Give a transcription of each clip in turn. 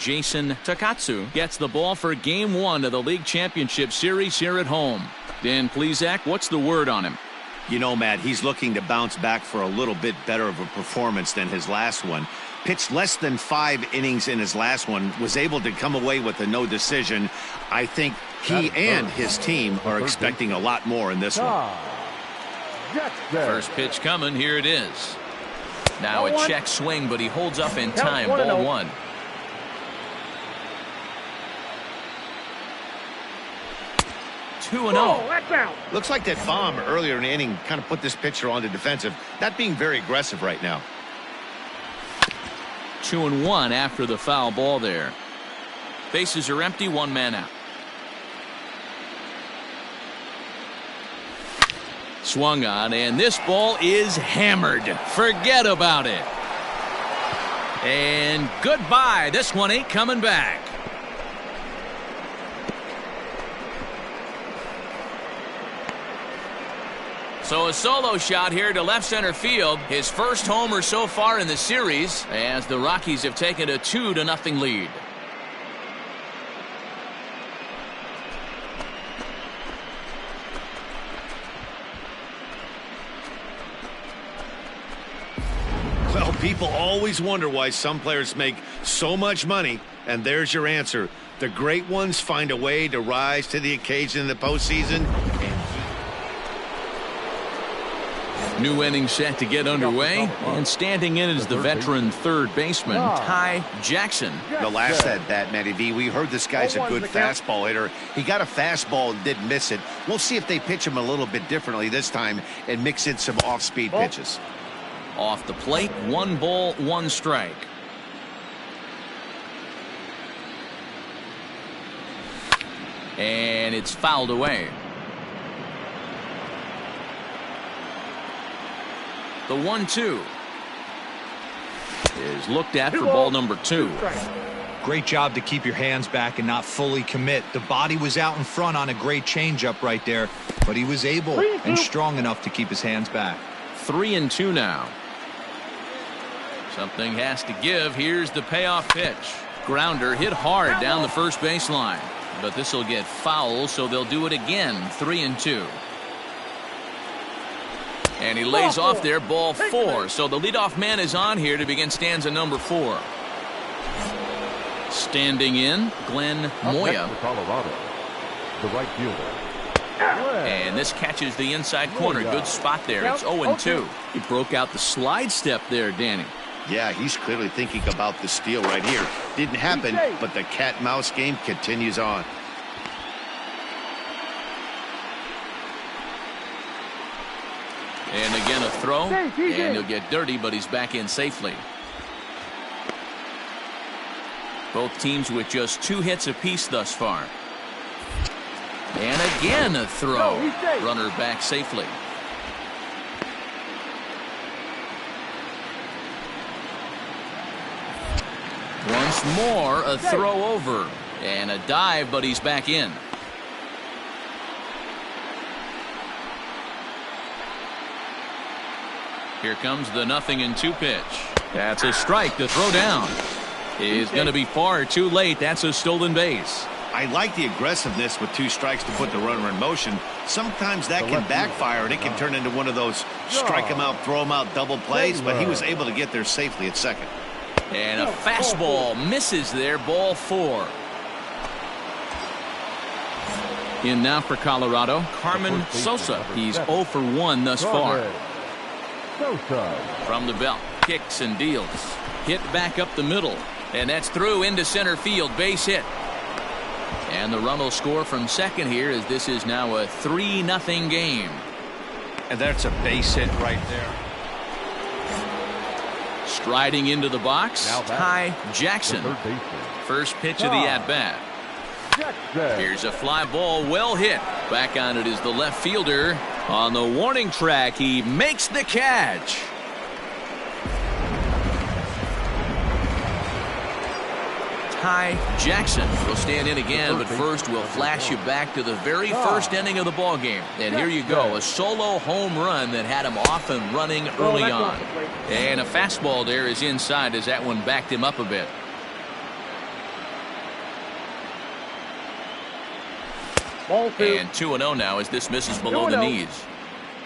Jason Takatsu gets the ball for Game 1 of the League Championship Series here at home. Dan Plesac, what's the word on him? You know, Matt, he's looking to bounce back for a little bit better of a performance than his last one. Pitched less than 5 innings in his last one, was able to come away with a no decision. I think he and his team are expecting a lot more in this one. First pitch coming, here it is. Now a check swing, but he holds up in time. Ball 1. Two and 0. Looks like that bomb earlier in the inning kind of put this pitcher on the defensive. Not being very aggressive right now. 2-1 after the foul ball there. Bases are empty, 1 man out. Swung on, and this ball is hammered. Forget about it. And goodbye. This one ain't coming back. So a solo shot here to left center field. His first homer so far in the series as the Rockies have taken a 2-0 lead. Well, people always wonder why some players make so much money, and there's your answer. The great ones find a way to rise to the occasion in the postseason. New inning set to get underway, and standing in is the veteran third baseman, Ty Jackson. The last at bat, Matty V, we heard this guy's a good fastball hitter. He got a fastball and didn't miss it. We'll see if they pitch him a little bit differently this time and mix in some off-speed pitches. Off the plate, 1 ball, 1 strike. And it's fouled away. The 1-2 is looked at for ball number 2. Great job to keep your hands back and not fully commit. The body was out in front on a great changeup right there, but he was able and strong enough to keep his hands back. 3-2 now. Something has to give. Here's the payoff pitch. Grounder hit hard down the first baseline, but this will get foul, so they'll do it again. 3-2. And he lays off there, ball 4. So the leadoff man is on here to begin stanza number 4. Standing in, Glenn Moya. Colorado, the right fielder. And this catches the inside corner. Good spot there. It's 0-2. He broke out the slide step there, Danny. Yeah, he's clearly thinking about the steal right here. Didn't happen, but the cat-mouse game continues on. And again a throw, and he'll get dirty, but he's back in safely. Both teams with just 2 hits apiece thus far. And again a throw. Runner back safely. Once more a throw over. And a dive, but he's back in. Here comes the 0-2 pitch. That's a strike to throw down. Is going to be far too late. That's a stolen base. I like the aggressiveness with 2 strikes to put the runner in motion. Sometimes that can backfire and it can turn into one of those strike him out, throw him out double plays, but he was able to get there safely at second. And a fastball misses there, ball 4. In now for Colorado, Carmen Sosa. He's 0 for 1 thus far. From the belt, kicks and deals. Hit back up the middle, and that's through into center field, base hit. And the run will score from second here, as this is now a 3-0 game. And that's a base hit right there. Striding into the box, Ty Jackson. First pitch of the at-bat. Here's a fly ball, well hit. Back on it is the left fielder. On the warning track, he makes the catch. Ty Jackson will stand in again, but first we'll flash you back to the very first inning of the ball game. And here you go, a solo home run that had him off and running early on. And a fastball there is inside as that one backed him up a bit. And 2-0 now as this misses below the knees.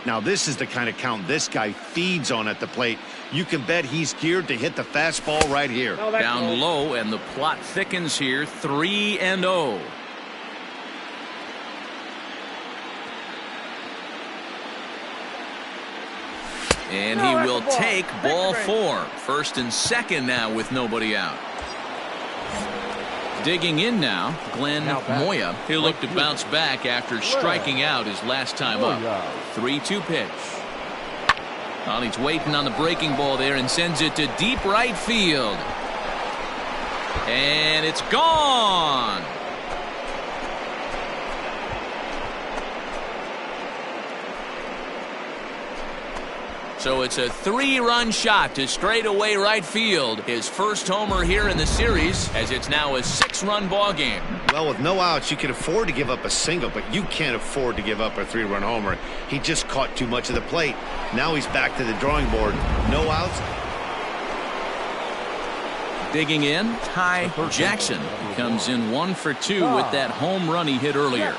Now this is the kind of count this guy feeds on at the plate. You can bet he's geared to hit the fastball right here. Down low, and the plot thickens here. 3-0. And he will take ball 4. First and second now with nobody out. Digging in now, Glenn Moya. He'll look to bounce back after striking out his last time up. 3-2 pitch. Well, he's waiting on the breaking ball there and sends it to deep right field. And it's gone. So it's a 3-run shot to straightaway right field. His first homer here in the series, as it's now a 6-run ball game. Well, with no outs, you can afford to give up a single, but you can't afford to give up a 3-run homer. He just caught too much of the plate. Now he's back to the drawing board. No outs. Digging in, Ty Jackson. He comes in 1 for 2 with that home run he hit earlier.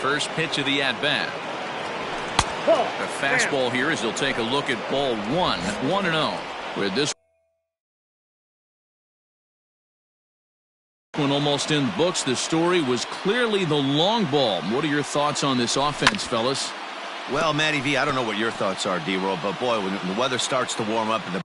First pitch of the at-bat. A fastball here as he'll take a look at ball 1. 1-0. With this one almost in books, the story was clearly the long ball. What are your thoughts on this offense, fellas? Well, Matty V, I don't know what your thoughts are, D-Roll, but boy, when the weather starts to warm up and the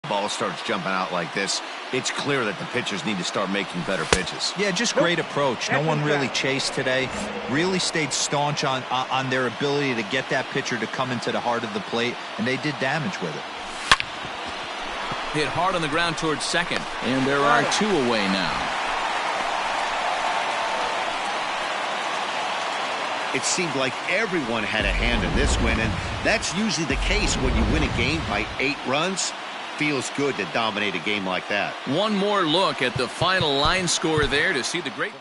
ball starts jumping out like this, it's clear that the pitchers need to start making better pitches. Yeah, just great approach. No one really chased today. Really stayed staunch on their ability to get that pitcher to come into the heart of the plate, and they did damage with it. Hit hard on the ground towards second, and there are 2 away now. It seemed like everyone had a hand in this win, and that's usually the case when you win a game by 8 runs. Feels good to dominate a game like that. One more look at the final line score there to see the great.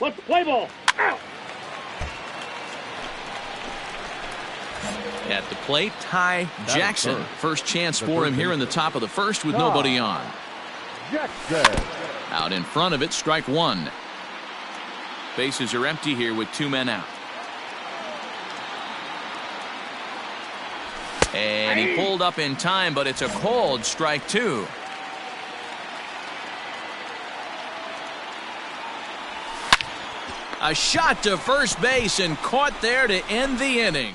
Let's play ball. Out. At the plate, Ty Jackson. First chance for him here in the top of the first with nobody on. Jackson. Out in front of it, strike 1. Bases are empty here with 2 men out. And he pulled up in time, but it's a called strike 2. A shot to first base and caught there to end the inning.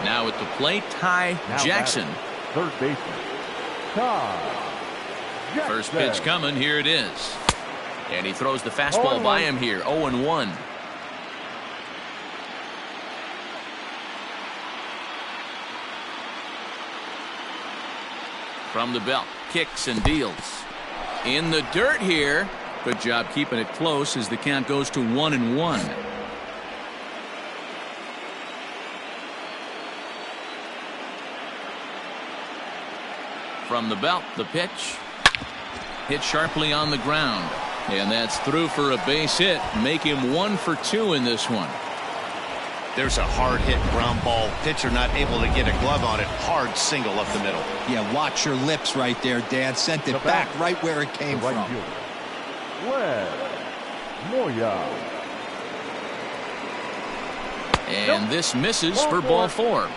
Now at the plate, Ty Jackson. Third baseman, Ty Jackson. First pitch coming. Here it is. And he throws the fastball by him here. 0-1. From the belt, kicks and deals. In the dirt here. Good job keeping it close as the count goes to 1-1. From the belt, the pitch. Hit sharply on the ground. And that's through for a base hit. Make him 1 for 2 in this one. There's a hard hit ground ball. Pitcher not able to get a glove on it. Hard single up the middle. Yeah, watch your lips right there, Dan. Sent it back right where it came from. Moya. And this misses for ball 4.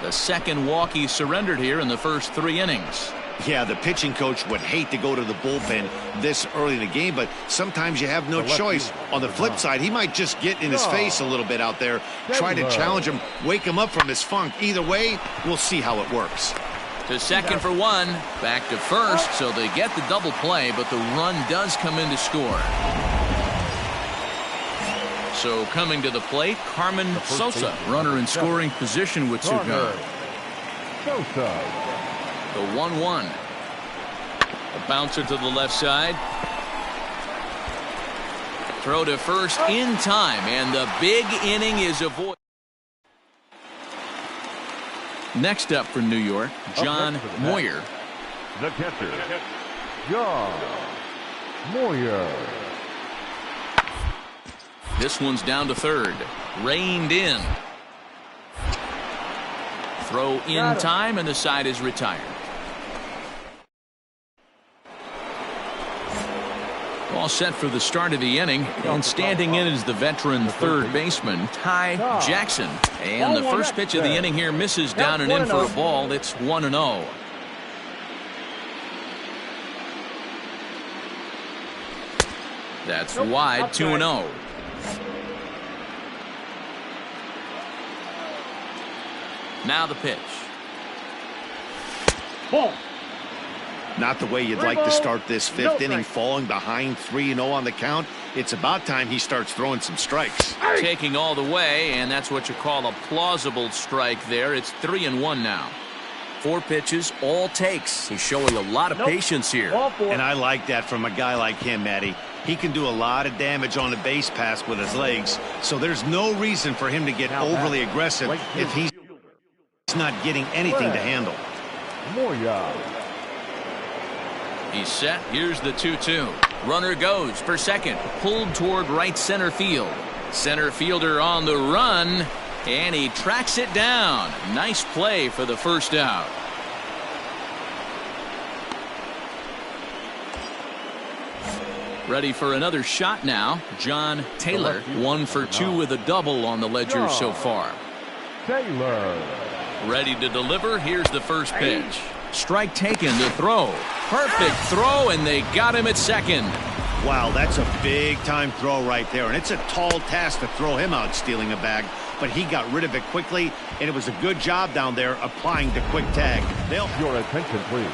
The second walk he surrendered here in the first 3 innings. Yeah, the pitching coach would hate to go to the bullpen this early in the game, but sometimes you have no choice. On the flip side, he might just get in his face a little bit out there, try to challenge him, wake him up from his funk. Either way, we'll see how it works. To second for 1, back to first, so they get the double play, but the run does come in to score. So coming to the plate, Carmen Sosa, runner in scoring position with 2 gone. Sosa. The 1-1. A bouncer to the left side. Throw to first in time, and the big inning is avoided. Next up for New York, John Moyer. The catcher, John Moyer. This one's down to third. Reined in. Throw in time, and the side is retired. All set for the start of the inning, and standing in is the veteran third baseman, Ty Jackson. And the first pitch of the inning here misses down and in for a ball. It's 1-0. That's wide, 2-0. Now the pitch. Ball. Not the way you'd like to start this 5th inning, falling behind 3-0 on the count. It's about time he starts throwing some strikes. Taking all the way, and that's what you call a plausible strike there. It's 3-1 now. 4 pitches, all takes. He's showing a lot of patience here. And I like that from a guy like him, Matty. He can do a lot of damage on the base pass with his legs, so there's no reason for him to get overly aggressive if he's not getting anything to handle. Moya. He's set. Here's the 2-2. Runner goes for second. Pulled toward right center field. Center fielder on the run, and he tracks it down. Nice play for the first out. Ready for another shot now. John Taylor, 1 for 2 with a double on the ledger so far. Taylor. Ready to deliver. Here's the first pitch. Strike taken to throw. Perfect throw, and they got him at second. Wow, that's a big-time throw right there, and it's a tall task to throw him out stealing a bag, but he got rid of it quickly, and it was a good job down there applying the quick tag. Your attention, please.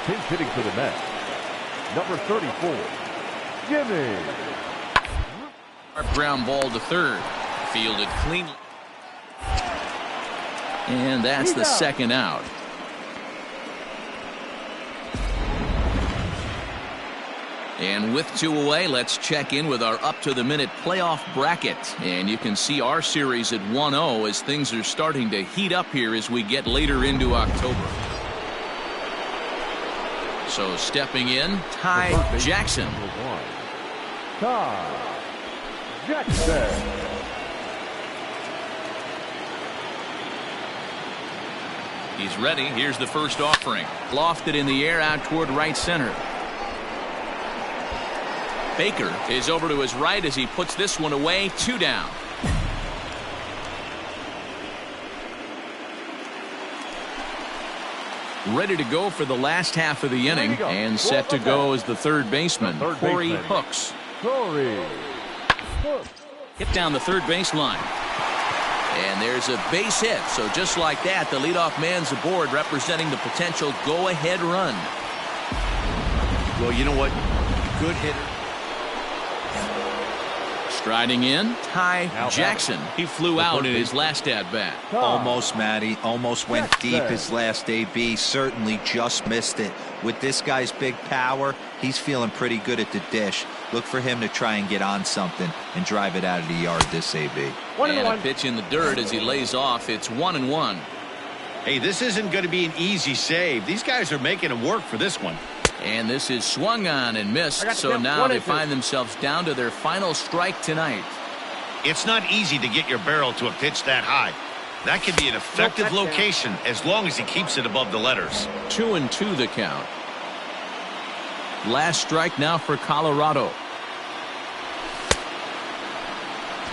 Pinch hitting for the Mets. Number 34, Jimmy. Ground ball to third. Fielded cleanly. And that's the second out. And with 2 away, let's check in with our up-to-the-minute playoff bracket. And you can see our series at 1-0 as things are starting to heat up here as we get later into October. So stepping in, Ty Jackson. Ty Jackson. He's ready. Here's the first offering. Lofted in the air out toward right center. Baker is over to his right as he puts this one away. 2 down. Ready to go for the last half of the inning, and set to go as the third baseman, Corey Hooks. Hit down the third baseline. And there's a base hit. So just like that, the leadoff man's aboard, representing the potential go-ahead run. Well, you know what? Good hitter. Striding in, Ty Jackson. He flew out in his last at-bat. Almost, Matty. Almost went deep his last AB. Certainly just missed it. With this guy's big power, he's feeling pretty good at the dish. Look for him to try and get on something and drive it out of the yard this AB. And a pitch in the dirt as he lays off. It's 1-1. Hey, this isn't going to be an easy save. These guys are making him work for this one. And this is swung on and missed, so now they find themselves down to their final strike tonight. It's not easy to get your barrel to a pitch that high. That could be an effective location as long as he keeps it above the letters. 2-2 the count. Last strike now for Colorado.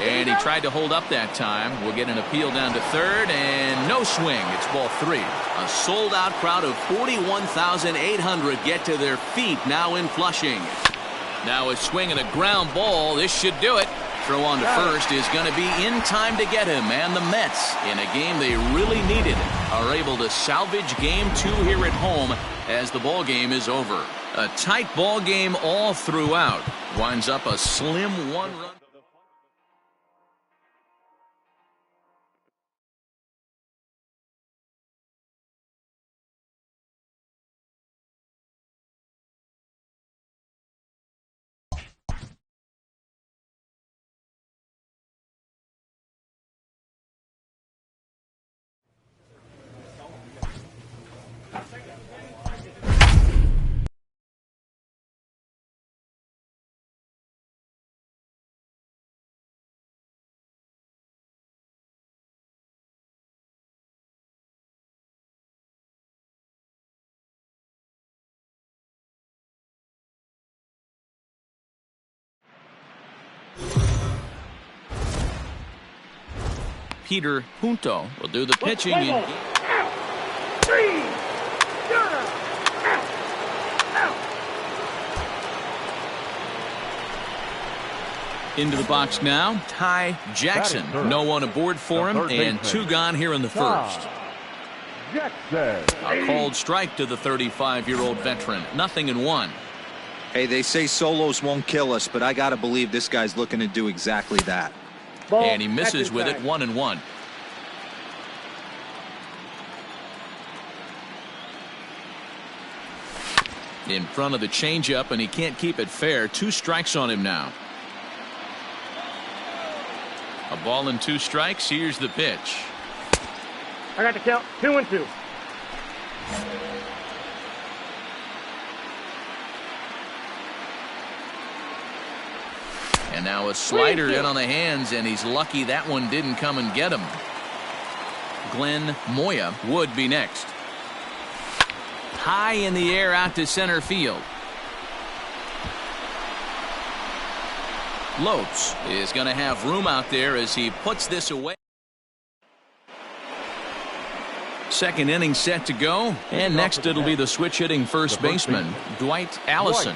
And he tried to hold up that time. We'll get an appeal down to third, and no swing. It's ball 3. A sold-out crowd of 41,800 get to their feet now in Flushing. Now a swing and a ground ball. This should do it. Throw on to first is going to be in time to get him. And the Mets, in a game they really needed, are able to salvage game 2 here at home as the ball game is over. A tight ball game all throughout. Winds up a slim 1-run. Peter Punto will do the pitching. Into the box now, Ty Jackson. No one aboard for him, and 2 gone here in the first. A called strike to the 35-year-old veteran. 0-1. Hey, they say solos won't kill us, but I got to believe this guy's looking to do exactly that. And he misses with it. 1-1. In front of the changeup, and he can't keep it fair. 2 strikes on him now. A ball and 2 strikes. Here's the pitch. I got the count. 2-2. And now a slider in on the hands, and he's lucky that one didn't come and get him. Glenn Moya would be next. High in the air out to center field. Lopes is going to have room out there as he puts this away. Second inning set to go, and next it'll be the switch hitting first baseman Dwight Allison.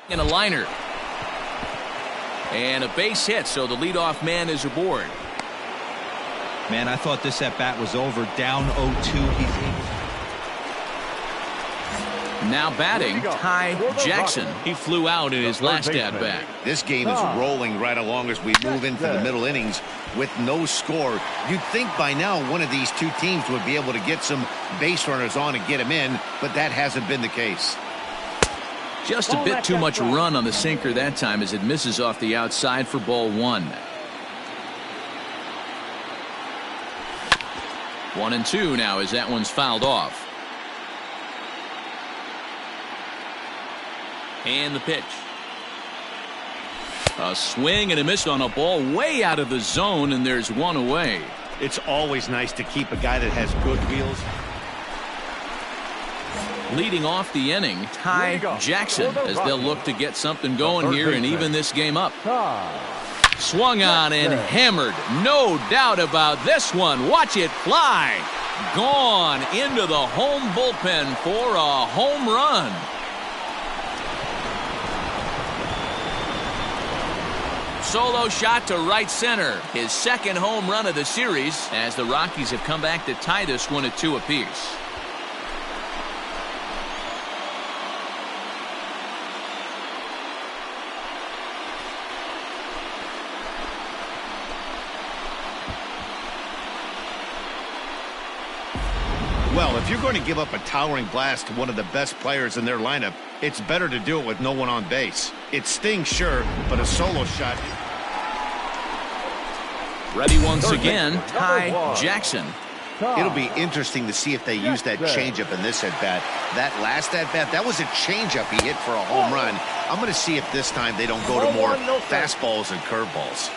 In a liner. And a base hit, so the leadoff man is aboard. Man, I thought this at bat was over. Down 0-2. He's able. Now batting, Ty Jackson. He flew out in his last at bat. This game is rolling right along as we move into the middle innings with no score. You'd think by now one of these 2 teams would be able to get some base runners on and get them in, but that hasn't been the case. Just a bit too much run on the sinker that time as it misses off the outside for ball 1. 1-2 now as that one's fouled off. And the pitch. A swing and a miss on a ball way out of the zone, and there's 1 away. It's always nice to keep a guy that has good wheels. Leading off the inning, Ty Jackson, as they'll look to get something going here and even this game up. Swung on and hammered. No doubt about this one. Watch it fly. Gone into the home bullpen for a home run. Solo shot to right center. His second home run of the series as the Rockies have come back to tie this one at 2 apiece. Well, if you're going to give up a towering blast to one of the best players in their lineup, it's better to do it with no one on base. It stings, sure, but a solo shot. Ready once again, Ty Jackson. It'll be interesting to see if they use that changeup in this at-bat. That last at-bat, that was a changeup he hit for a home run. I'm going to see if this time they don't go to more fastballs and curveballs.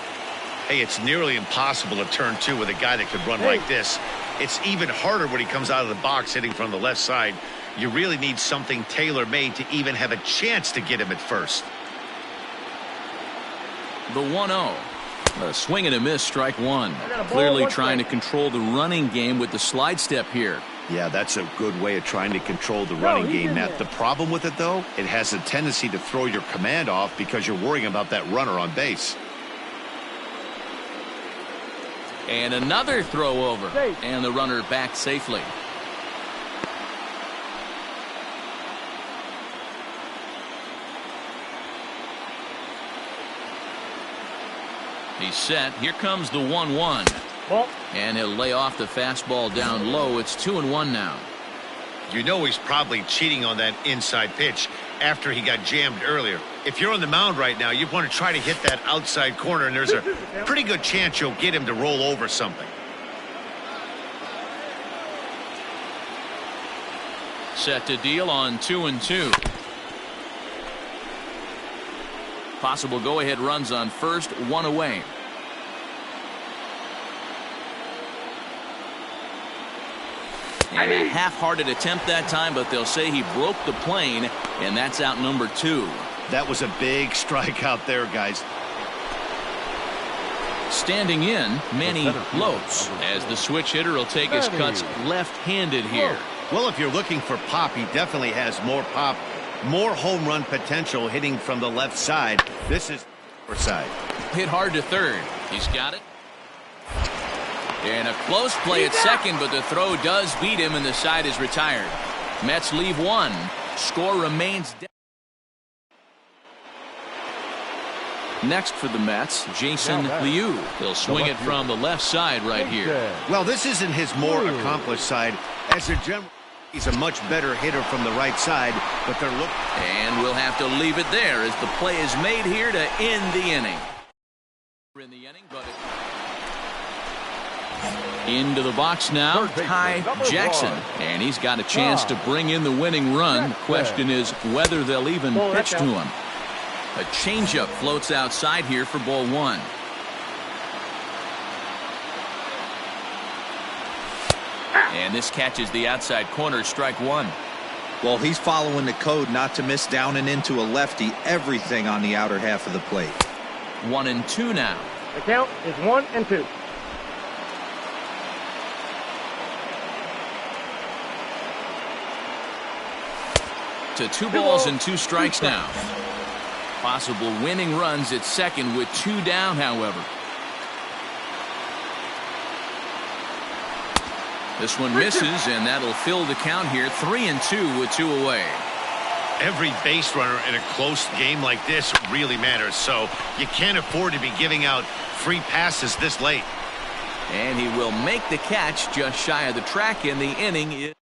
Hey, it's nearly impossible to turn 2 with a guy that could run like this. It's even harder when he comes out of the box hitting from the left side. You really need something tailor-made to even have a chance to get him at first. The 1-0. A swing and a miss, strike one. Clearly trying to control the running game with the slide step here. Yeah, that's a good way of trying to control the running game, Matt. The problem with it, though, it has a tendency to throw your command off because you're worrying about that runner on base. And another throw over. And the runner back safely. He's set. Here comes the 1-1. And he'll lay off the fastball down low. It's 2-1 now. You know he's probably cheating on that inside pitch after he got jammed earlier. If you're on the mound right now, you want to try to hit that outside corner, and there's a pretty good chance you'll get him to roll over something. Set to deal on 2-2. Possible go-ahead runs on first, one away. And a half-hearted attempt that time, but they'll say he broke the plane, and that's out number 2. That was a big strikeout there, guys. Standing in, Manny Lopes, as the switch hitter will take his cuts left-handed here. Well, if you're looking for pop, he definitely has more pop, more home run potential hitting from the left side. This is the side. Hit hard to third. He's got it. And a close play at second, but the throw does beat him, and the side is retired. Mets leave one. Score remains. Next for the Mets, Jason Liu. He'll swing it from the left side right here. Well, this isn't his more accomplished side. As a general, he's a much better hitter from the right side, but they're looking. And we'll have to leave it there as the play is made here to end the inning. Into the box now, Ty Jackson. And he's got a chance to bring in the winning run. The question is whether they'll even pitch to him. A changeup floats outside here for ball one. And this catches the outside corner, strike one. Well, he's following the code not to miss down and into a lefty. Everything on the outer half of the plate. 1-2 now. The count is 1-2. To 2 balls and 2 strikes now. Possible winning runs at second with 2 down, however. This one misses, and that'll fill the count here. 3-2 with 2 away. Every base runner in a close game like this really matters, so you can't afford to be giving out free passes this late. And he will make the catch just shy of the track, and the inning is.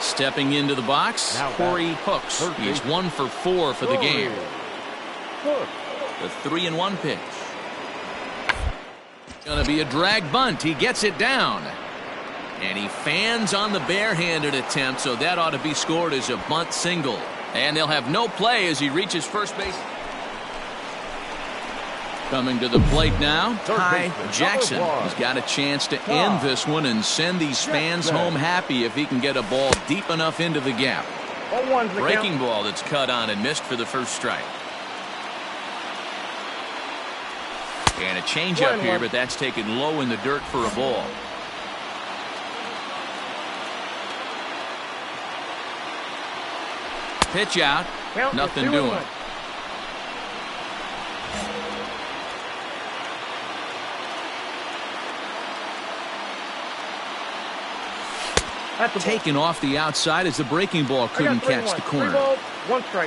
Stepping into the box, Corey Hooks. He's 1 for 4 for the game. The 3-1 pitch. Gonna be a drag bunt. He gets it down. And he fans on the barehanded attempt, so that ought to be scored as a bunt single. And they'll have no play as he reaches first base. Coming to the plate now, Ty Jackson. He's got a chance to end this one and send these fans home happy if he can get a ball deep enough into the gap. Breaking ball that's cut on and missed for the first strike. And a changeup here, but that's taken low in the dirt for a ball. Pitch out, nothing doing. Taken off the outside as the breaking ball couldn't catch the corner.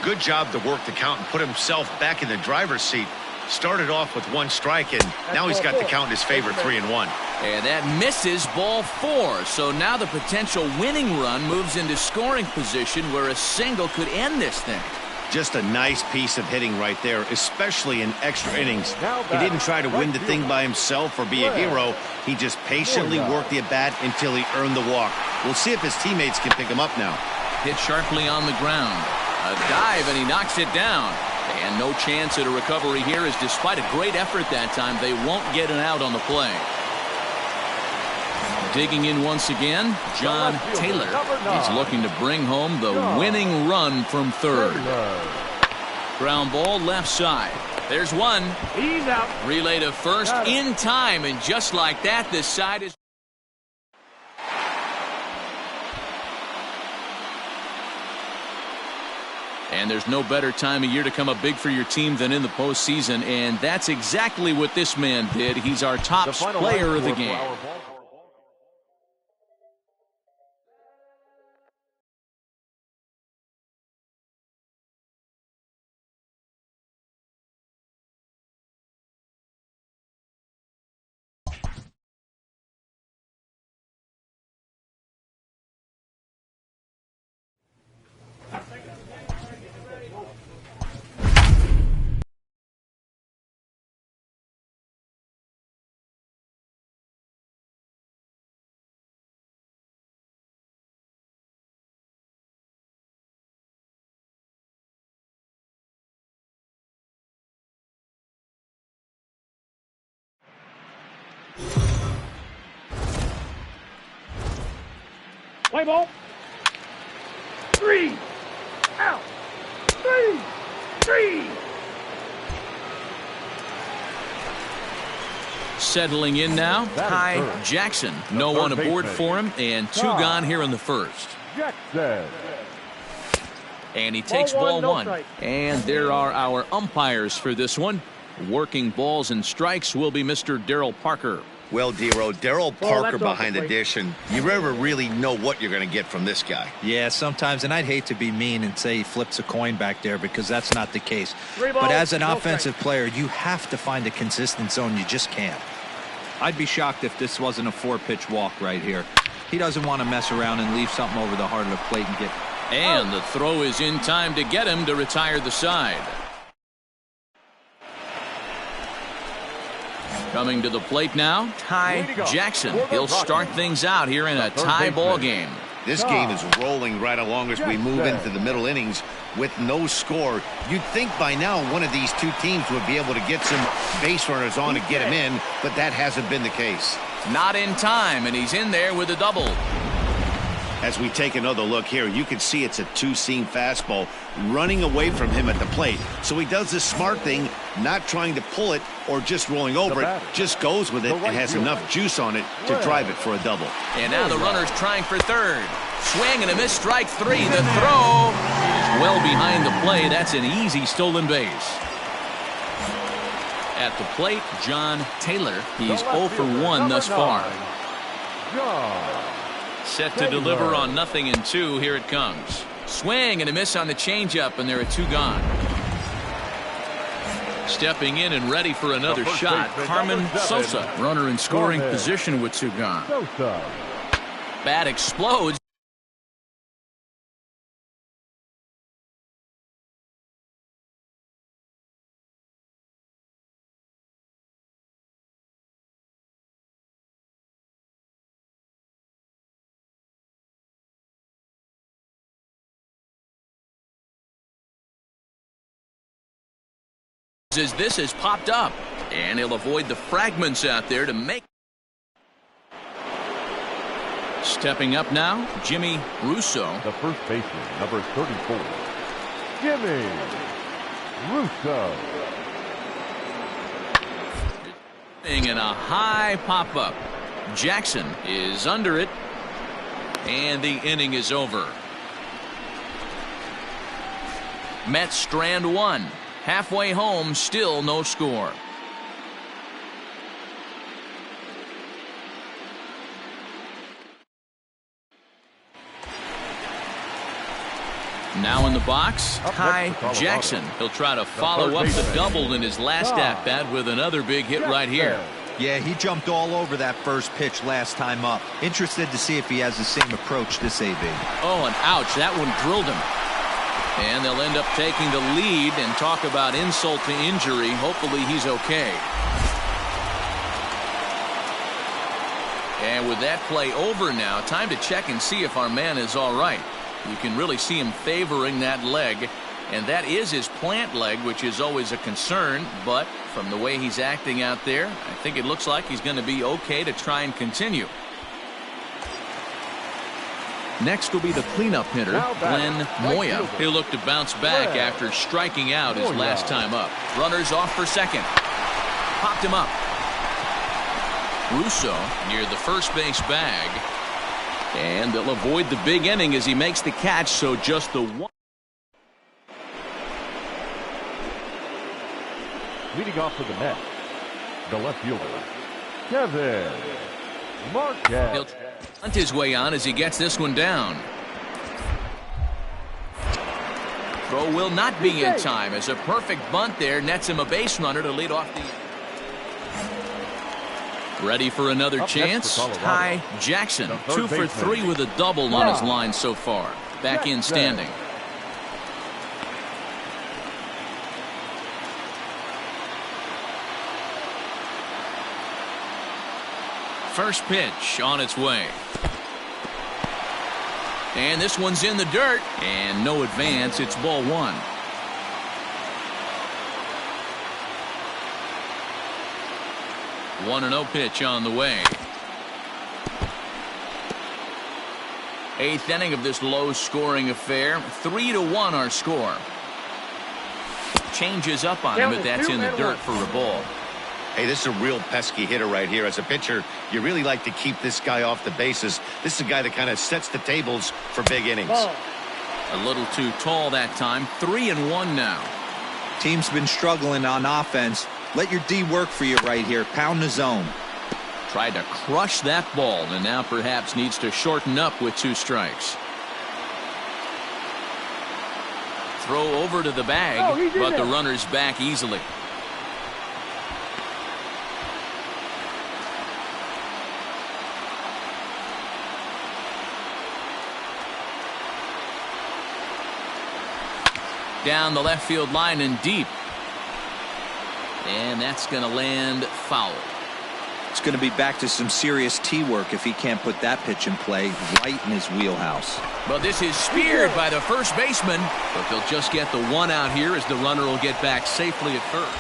Good job to work the count and put himself back in the driver's seat. Started off with 1 strike, and now he's got the count in his favor, 3-1. And that misses, ball 4. So now the potential winning run moves into scoring position where a single could end this thing. Just a nice piece of hitting right there, especially in extra innings. He didn't try to win the thing by himself or be a hero. He just patiently worked the at-bat until he earned the walk. We'll see if his teammates can pick him up now. Hit sharply on the ground. A dive, and he knocks it down. And no chance at a recovery here, as despite a great effort that time, they won't get an out on the play. Digging in once again, John Taylor. He's looking to bring home the winning run from third. Ground ball left side. There's one. He's out. Relay to first in time, and just like that, this side is. And there's no better time of year to come up big for your team than in the postseason, and that's exactly what this man did. He's our top player of the game. Play ball. 3. Out. 3. Settling in now, Ty Jackson. No one aboard for him, and 2 gone here in the first. And he takes ball 1. And there are our umpires for this one. Working balls and strikes will be Mr. Darryl Parker. Well, Dero, Darryl Parker behind the dish, and you never really know what you're going to get from this guy. Yeah, sometimes, and I'd hate to be mean and say he flips a coin back there because that's not the case. But as an offensive player, you have to find a consistent zone. You just can't. I'd be shocked if this wasn't a 4-pitch walk right here. He doesn't want to mess around and leave something over the heart of the plate and get. And the throw is in time to get him to retire the side. Coming to the plate now, Ty Jackson. He'll start things out here in a tie ball game. This game is rolling right along as we move into the middle innings with no score. You'd think by now one of these two teams would be able to get some base runners on to get him in, but that hasn't been the case. Not in time, and he's in there with a double. As we take another look here, you can see it's a 2-seam fastball running away from him at the plate. So he does this smart thing, not trying to pull it or just rolling over it, just goes with it and has enough juice on it to drive it for a double. And now the runner's trying for third. Swing and a miss, strike 3. The throw is well behind the play. That's an easy stolen base. At the plate, John Taylor. He's 0 for 1 thus far. Set to deliver on 0-2. Here it comes. Swing and a miss on the changeup, and there are 2 gone. Stepping in and ready for another shot, Carmen Sosa. Runner in scoring position with 2 gone. Bat explodes. As this has popped up, and he'll avoid the fragments out there to make. Stepping up now, Jimmy Russo. The first baseman, number 34, Jimmy Russo. And a high pop-up. Jackson is under it, and the inning is over. Mets strand 1. Halfway home, still no score. Now in the box, Ty Jackson. He'll try to follow up the double in his last at-bat with another big hit right here. Yeah, he jumped all over that first pitch last time up. Interested to see if he has the same approach this AB. Oh, and ouch, that one drilled him. And they'll end up taking the lead and talk about insult to injury. Hopefully he's okay. And with that play over now, time to check and see if our man is all right. You can really see him favoring that leg. And that is his plant leg, which is always a concern. But from the way he's acting out there, I think it looks like he's going to be okay to try and continue. Next will be the cleanup hitter, Glenn Moya. He'll look to bounce back after striking out his last time up. Runners off for second. Popped him up. Russo near the first base bag. And they'll avoid the big inning as he makes the catch, so just the one. Leading off for the Mets, the left fielder, Kevin Marquez. He'll hunt his way on as he gets this one down. Throw will not be in time as a perfect bunt there nets him a base runner to lead off the. Ready for another chance. Ty Jackson, 2 for 3 with a double on his line so far. Back in standing. First pitch on its way. And this one's in the dirt. And no advance. It's ball 1. 1-0 pitch on the way. 8th inning of this low-scoring affair. 3-1 our score. Changes up on him, but that's in the dirt for a ball. Hey, this is a real pesky hitter right here. As a pitcher, you really like to keep this guy off the bases. This is a guy that kind of sets the tables for big innings. A little too tall that time. 3-1 now. Team's been struggling on offense. Let your D work for you right here. Pound the zone. Tried to crush that ball and now perhaps needs to shorten up with 2 strikes. Throw over to the bag, but the runner's back easily. Down the left field line and deep. And that's going to land foul. It's going to be back to some serious T work if he can't put that pitch in play right in his wheelhouse. Well, this is speared by the first baseman, but they'll just get the 1 out here as the runner will get back safely at first.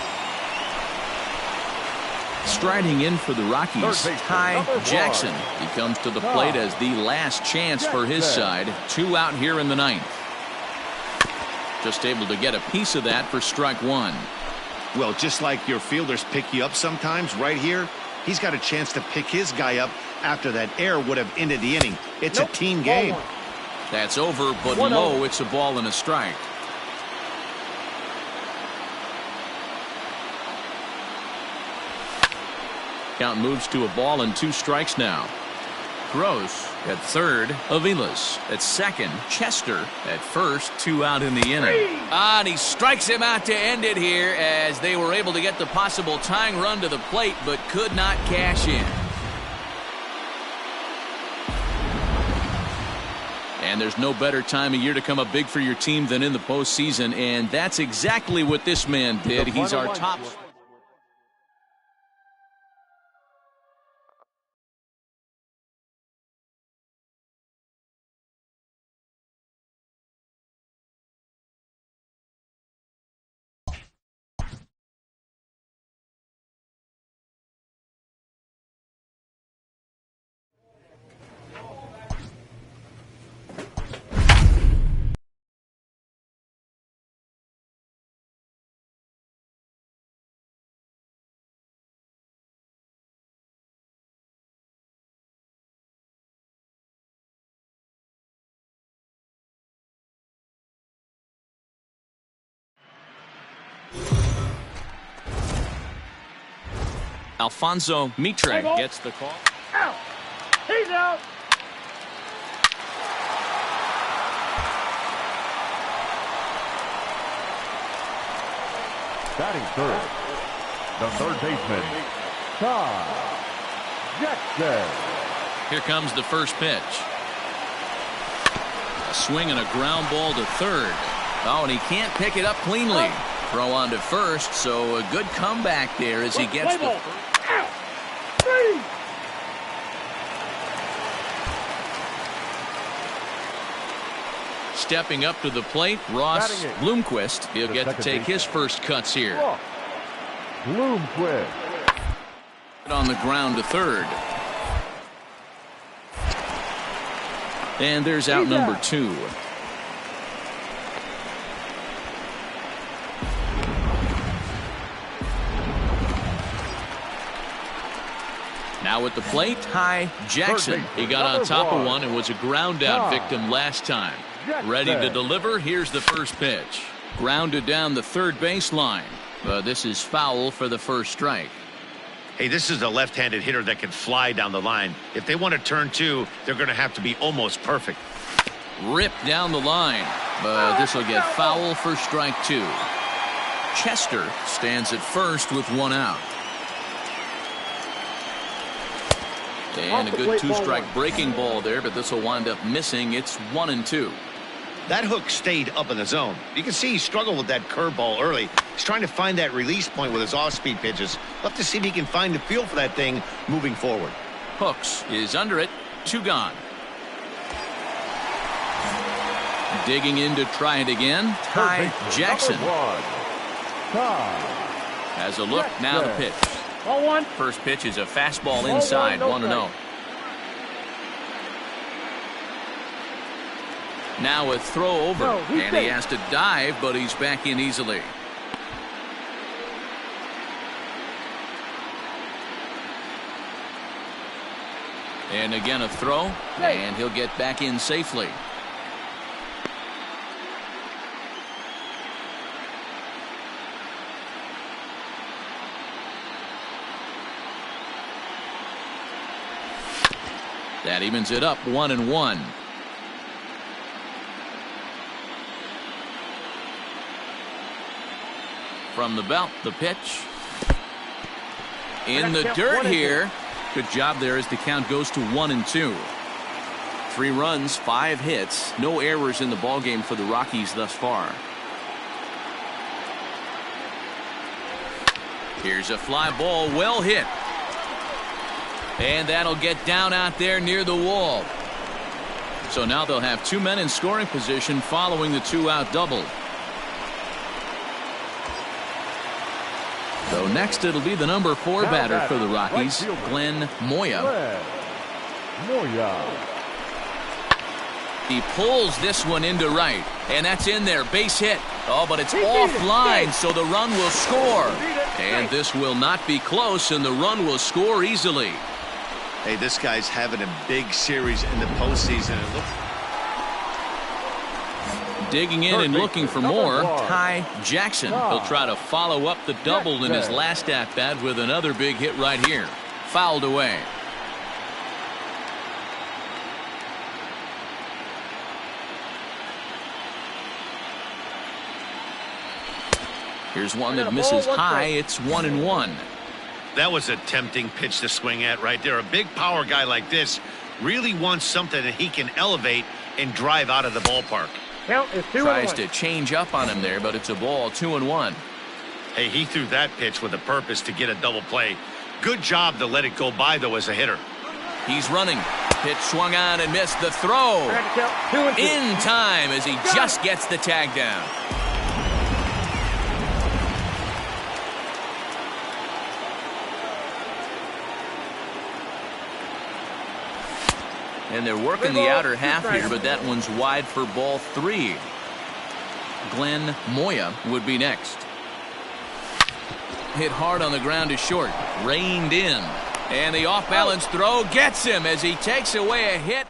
Striding in for the Rockies, Ty Jackson. He comes to the plate as the last chance for his side. 2 out here in the 9th. Just able to get a piece of that for strike 1. Well, just like your fielders pick you up sometimes, right here, he's got a chance to pick his guy up after that error would have ended the inning. It's a team game. That's over, but low. It's a ball and a strike. Count moves to a ball and 2 strikes now. Gross at third, Avilas at second, Chester at first, 2 out in the inning. And he strikes him out to end it here as they were able to get the possible tying run to the plate but could not cash in. And there's no better time of year to come up big for your team than in the postseason, and that's exactly what this man did. He's our top. Alfonso Mitre gets the call. Out. He's out. Batting third, the third baseman, Ty Jackson. Here comes the first pitch. A swing and a ground ball to third. Oh, and he can't pick it up cleanly. Throw on to first, so a good comeback there as he gets the. Stepping up to the plate, Ross Bloomquist. He'll get to take his first cuts here. Bloomquist. On the ground to third. And there's out number 2. Now at the plate, Jackson. He got on top of one and was a ground out victim last time. Ready to deliver. Here's the first pitch. Grounded down the third baseline. This is foul for the first strike. Hey, this is a left-handed hitter that can fly down the line. If they want to turn 2, they're going to have to be almost perfect. Ripped down the line, but this will get foul for strike 2. Chester stands at first with 1 out. And a good 2-strike breaking ball there, but this will wind up missing. It's 1-2. That hook stayed up in the zone. You can see he struggled with that curveball early. He's trying to find that release point with his off-speed pitches. We'll have to see if he can find the feel for that thing moving forward. Hooks is under it. 2 gone. Digging in to try it again. Jackson has a look. Now the pitch. 1-1. First pitch is a fastball inside. 1-0. Now a throw over, and he has to dive, but he's back in easily. And again a throw, and he'll get back in safely. That evens it up 1-1. From the belt, the pitch. In the dirt here. Good job there as the count goes to 1-2. 3 runs, 5 hits, no errors in the ballgame for the Rockies thus far. Here's a fly ball, well hit. And that'll get down out there near the wall. So now they'll have 2 men in scoring position following the 2-out double. So next it'll be the number 4 batter for the Rockies, Glenn Moya. He pulls this one into right, and that's in there, base hit. Oh, but it's offline, so the run will score. And this will not be close, and the run will score easily. Hey, this guy's having a big series in the postseason. Digging in and looking for more, Jackson. He'll try to follow up the double in his last at-bat with another big hit right here. Fouled away. Here's one that misses high. It's 1-1. That was a tempting pitch to swing at right there. A big power guy like this really wants something that he can elevate and drive out of the ballpark. Count is 2-1. Tries to change up on him there, but it's a ball. 2-1. Hey, he threw that pitch with a purpose to get a double play. Good job to let it go by, though, as a hitter. He's running. Pitch swung on and missed. The throw. In time as he just gets the tag down. And they're working the outer half here, but that one's wide for ball 3. Glenn Moya would be next. Hit hard on the ground to short. Reined in. And the off-balance throw gets him as he takes away a hit.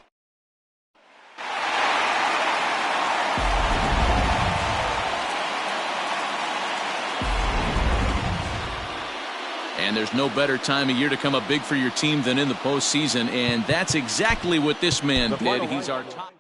And there's no better time of year to come up big for your team than in the postseason, and that's exactly what this man did. He's our top.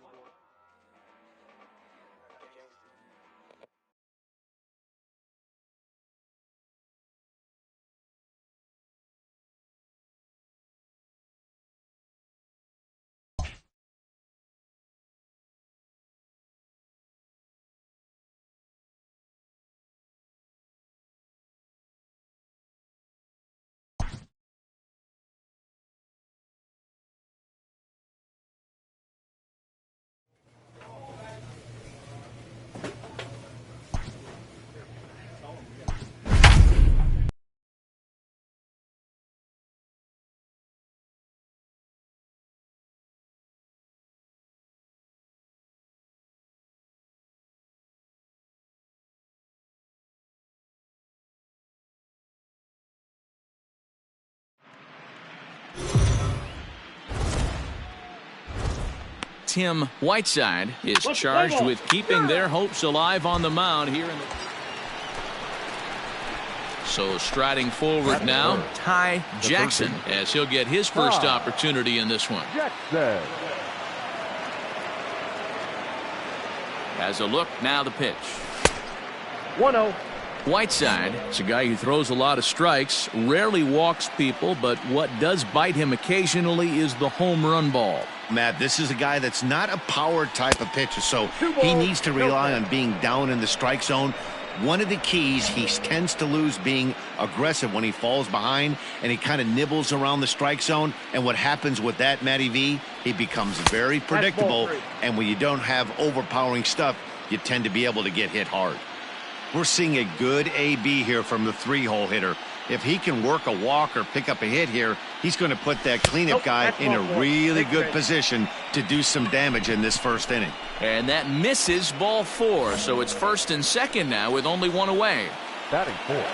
Tim Whiteside is charged with keeping their hopes alive on the mound here in the... So striding forward now, Ty Jackson, as he'll get his first opportunity in this one. As a look, now the pitch. 1-0. Whiteside is a guy who throws a lot of strikes, rarely walks people, but what does bite him occasionally is the home run ball. Matt, this is a guy that's not a power type of pitcher, so he needs to rely on being down in the strike zone. One of the keys, he tends to lose being aggressive when he falls behind, and he kind of nibbles around the strike zone. And what happens with that, Matty V, he becomes very predictable, and when you don't have overpowering stuff, you tend to be able to get hit hard. We're seeing a good AB here from the 3-hole hitter. If he can work a walk or pick up a hit here, he's going to put that cleanup guy in a really good position to do some damage in this first inning. And that misses, ball 4, so it's first and second now with only one away. Batting fourth.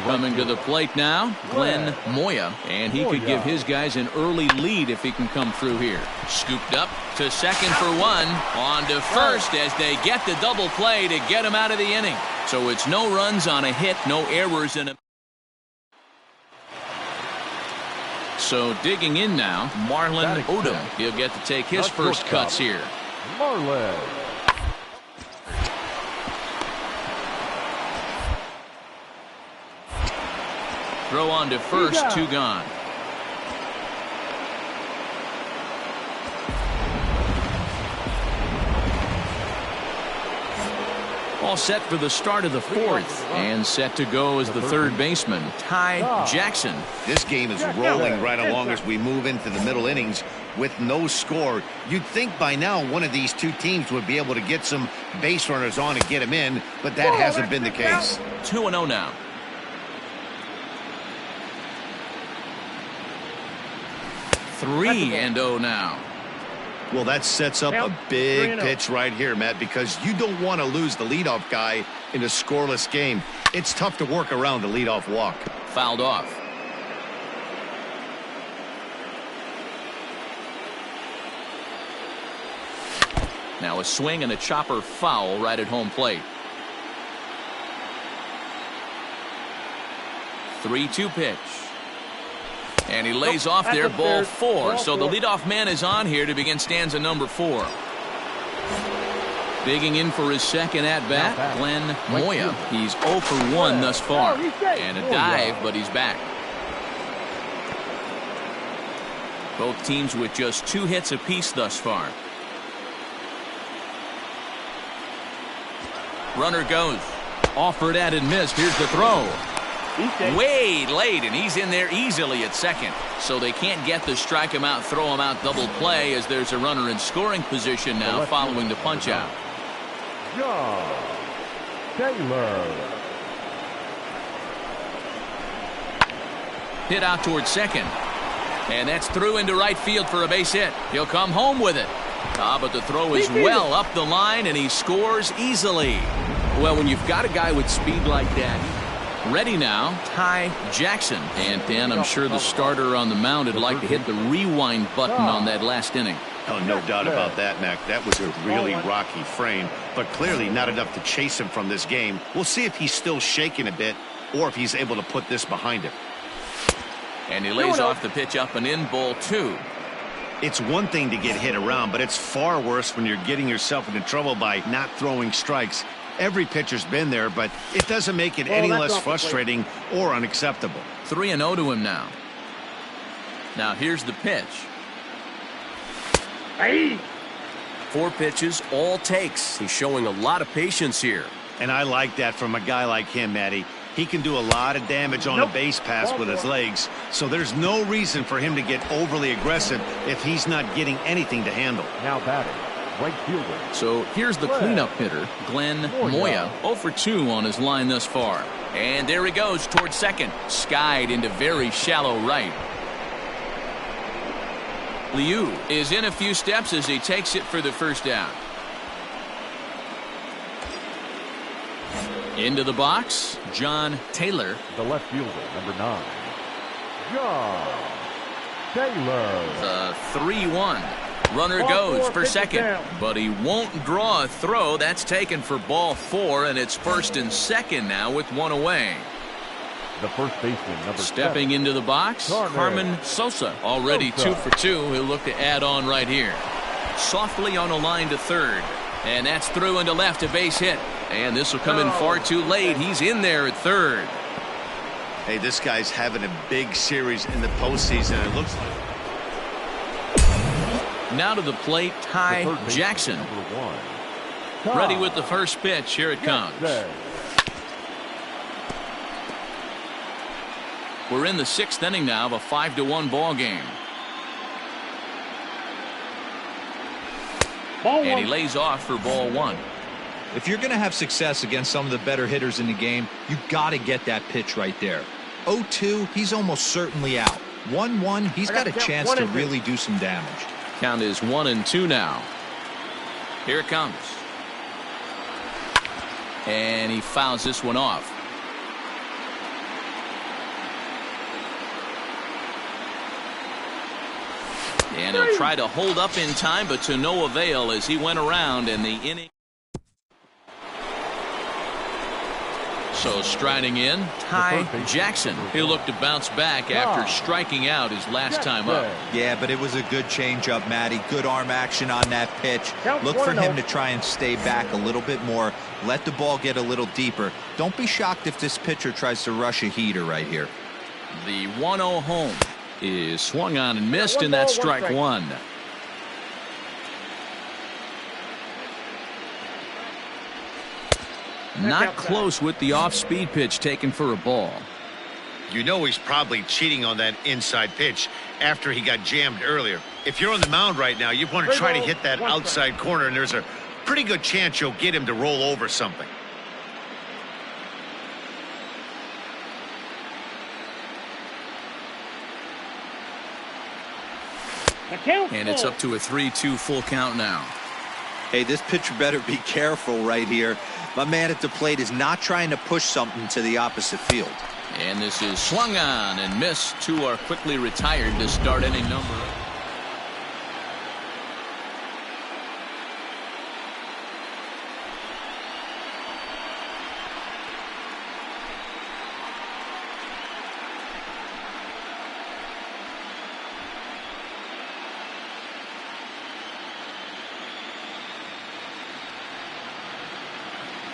Coming to the plate now, Glenn Moya, and he could give his guys an early lead if he can come through here. Scooped up to second for 1, on to first as they get the double play to get him out of the inning. So it's no runs on a hit, no errors in a... So digging in now, Marlon Odom. He'll get to take his first cuts here. Marlon. Throw on to first, 2 gone. All set for the start of the 4th, and set to go as the third baseman, Ty Jackson. This game is rolling right along as we move into the middle innings with no score. You'd think by now one of these two teams would be able to get some base runners on and get them in, but that hasn't been the case. 2-0 now. Three and 0 now. Well, that sets up a big pitch right here, Matt, because you don't want to lose the leadoff guy in a scoreless game. It's tough to work around the leadoff walk. Fouled off. Now a swing and a chopper foul right at home plate. 3-2 pitch. And he lays off there, ball 4. So the leadoff man is on here to begin stanza number 4. Digging in for his second at-bat, Glenn Moya. He's 0 for 1 thus far. And a dive, but he's back. Both teams with just 2 hits apiece thus far. Runner goes. Offered at and missed. Here's the throw. Way late, and he's in there easily at second. So they can't get the strike him out, throw him out, double play, as there's a runner in scoring position now following the punch out. John Taylor. Hit out towards second. And that's through into right field for a base hit. He'll come home with it. But the throw is well up the line, and he scores easily. Well, when you've got a guy with speed like that. Ready now, Ty Jackson. And Dan, I'm sure the starter on the mound would like to hit the rewind button on that last inning. Oh, no doubt about that, Mac. That was a really rocky frame, but clearly not enough to chase him from this game. We'll see if he's still shaking a bit or if he's able to put this behind him. And he lays off the pitch up and in, ball 2. It's one thing to get hit around, but it's far worse when you're getting yourself into trouble by not throwing strikes. Every pitcher's been there, but it doesn't make it any less frustrating or unacceptable. 3-0 to him now. Now here's the pitch. 4 pitches, all takes. He's showing a lot of patience here. And I like that from a guy like him, Matty. He can do a lot of damage on a base pass with his legs, so there's no reason for him to get overly aggressive if he's not getting anything to handle. Now batting. Right fielder. So here's the cleanup hitter, Glenn Moya, 0 for 2 on his line thus far. And there he goes towards second, skied into very shallow right. Liu is in a few steps as he takes it for the first down. Into the box, John Taylor. The left fielder, number 9. John Taylor. The 3-1. Runner goes for second, but he won't draw a throw. That's taken for ball 4, and it's first and second now with one away. The first baseman, number Stepping 7, into the box, Carmen Sosa, already 2 for 2. He'll look to add on right here. Softly on a line to third, and that's through into left, a base hit. And this will come in far too late. He's in there at third. Hey, this guy's having a big series in the postseason. It looks like. Now to the plate, Ty Jackson. Ready with the first pitch. Here it comes. We're in the 6th inning now of a 5-1 ball game. And he lays off for ball 1. If you're going to have success against some of the better hitters in the game, you got to get that pitch right there. 0-2, he's almost certainly out. 1-1, he's got a chance to really do some damage. Count is 1-2 now. Here it comes. And he fouls this one off. And he'll try to hold up in time, but to no avail as he went around in the inning. So striding in, Ty Jackson. He'll look to bounce back after striking out his last time up. Yeah, but it was a good changeup, Matty. Good arm action on that pitch. Look for him to try and stay back a little bit more. Let the ball get a little deeper. Don't be shocked if this pitcher tries to rush a heater right here. The 1-0 home is swung on and missed, and that's strike 1. Not close with the off-speed pitch taken for a ball. You know he's probably cheating on that inside pitch after he got jammed earlier. If you're on the mound right now, you want to try to hit that outside corner, and there's a pretty good chance you'll get him to roll over something. And it's up to a 3-2 full count now. Hey, this pitcher better be careful right here. My man at the plate is not trying to push something to the opposite field. And this is swung on and missed. 2 are quickly retired to start inning number.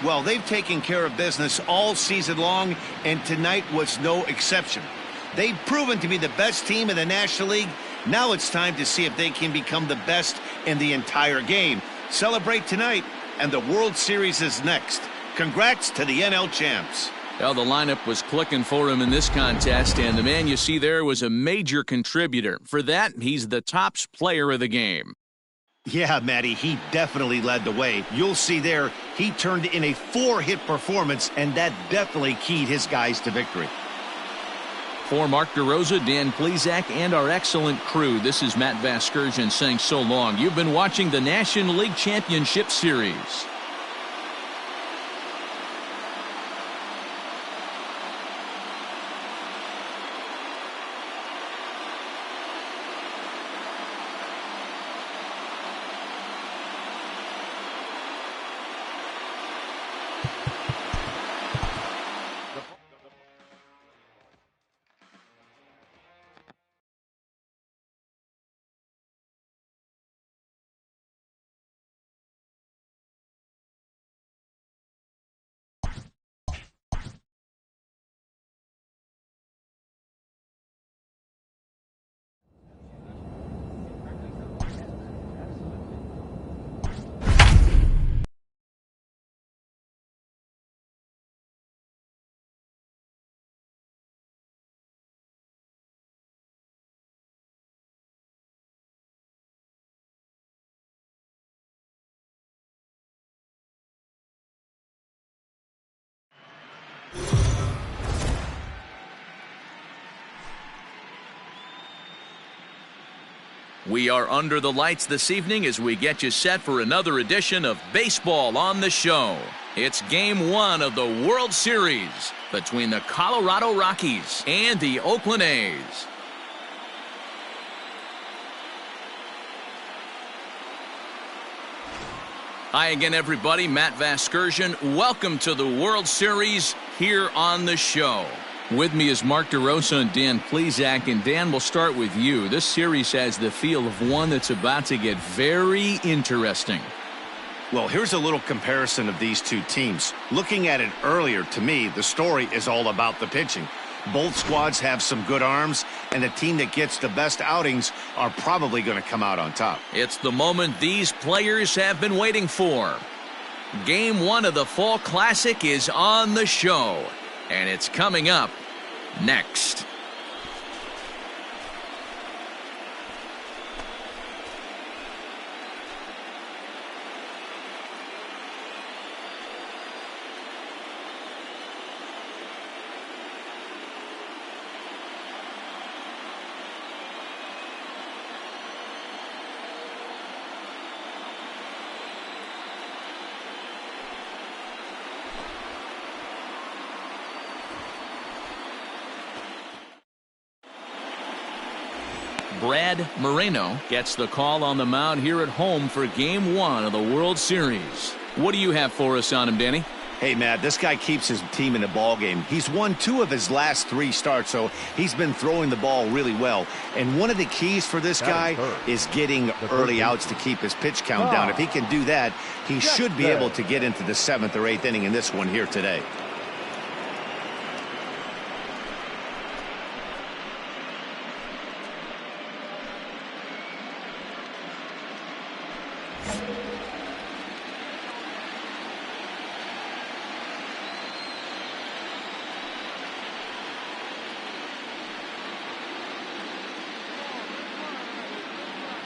Well, they've taken care of business all season long, and tonight was no exception. They've proven to be the best team in the National League. Now it's time to see if they can become the best in the entire game. Celebrate tonight, and the World Series is next. Congrats to the NL champs. Well, the lineup was clicking for him in this contest, and the man you see there was a major contributor. For that, he's the top player of the game. Yeah, Matty, he definitely led the way. You'll see there, he turned in a 4-hit performance, and that definitely keyed his guys to victory. For Mark DeRosa, Dan Plesac, and our excellent crew, this is Matt Vasgersian saying so long. You've been watching the National League Championship Series. We are under the lights this evening as we get you set for another edition of Baseball on the Show. It's Game 1 of the World Series between the Colorado Rockies and the Oakland A's. Hi again, everybody. Matt Vasgersian. Welcome to the World Series here on the show. With me is Mark DeRosa and Dan Plesac. And Dan, we'll start with you. This series has the feel of one that's about to get very interesting. Well, here's a little comparison of these two teams. Looking at it earlier, to me, the story is all about the pitching. Both squads have some good arms, and the team that gets the best outings are probably going to come out on top. It's the moment these players have been waiting for. Game 1 of the Fall Classic is on the show, and it's coming up next. Brad Moreno gets the call on the mound here at home for Game 1 of the World Series. What do you have for us on him, Danny? Hey, Matt, this guy keeps his team in the ball game. He's won 2 of his last 3 starts, so he's been throwing the ball really well. And one of the keys for this guy is getting early outs to keep his pitch count down. If he can do that, he should be able to get into the 7th or 8th inning in this one here today.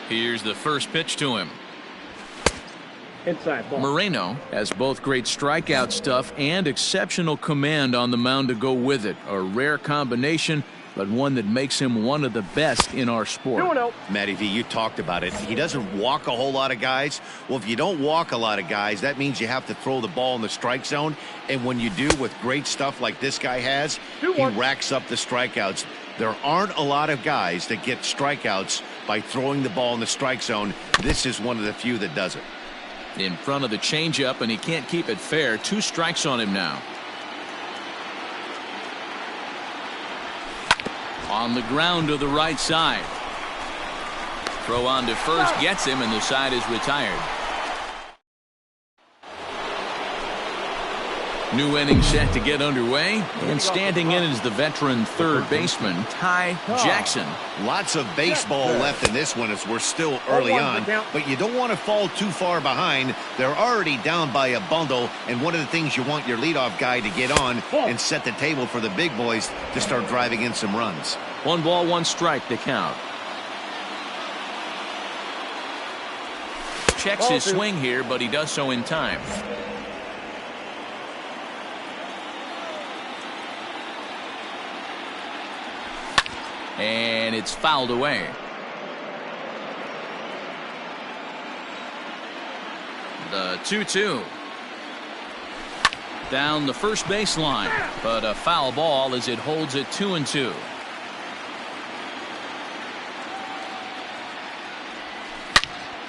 Here's the first pitch to him. Inside ball. Moreno has both great strikeout stuff and exceptional command on the mound to go with it. A rare combination, but one that makes him one of the best in our sport. 2-0. Matty V, you talked about it. He doesn't walk a whole lot of guys. Well, if you don't walk a lot of guys, that means you have to throw the ball in the strike zone. And when you do with great stuff like this guy has, he racks up the strikeouts. There aren't a lot of guys that get strikeouts by throwing the ball in the strike zone. This is one of the few that does it. In front of the changeup, and he can't keep it fair. 2 strikes on him now. On the ground to the right side. Throw on to first, gets him, and the side is retired. New inning set to get underway, and standing in is the veteran third baseman, Ty Jackson. Lots of baseball left in this one as we're still early on, but you don't want to fall too far behind. They're already down by a bundle, and one of the things you want your leadoff guy to get on and set the table for the big boys to start driving in some runs. 1 ball, 1 strike to count. Checks his swing here, but he does so in time. And it's fouled away. The 2-2. Down the first baseline, but a foul ball as it holds it 2-2.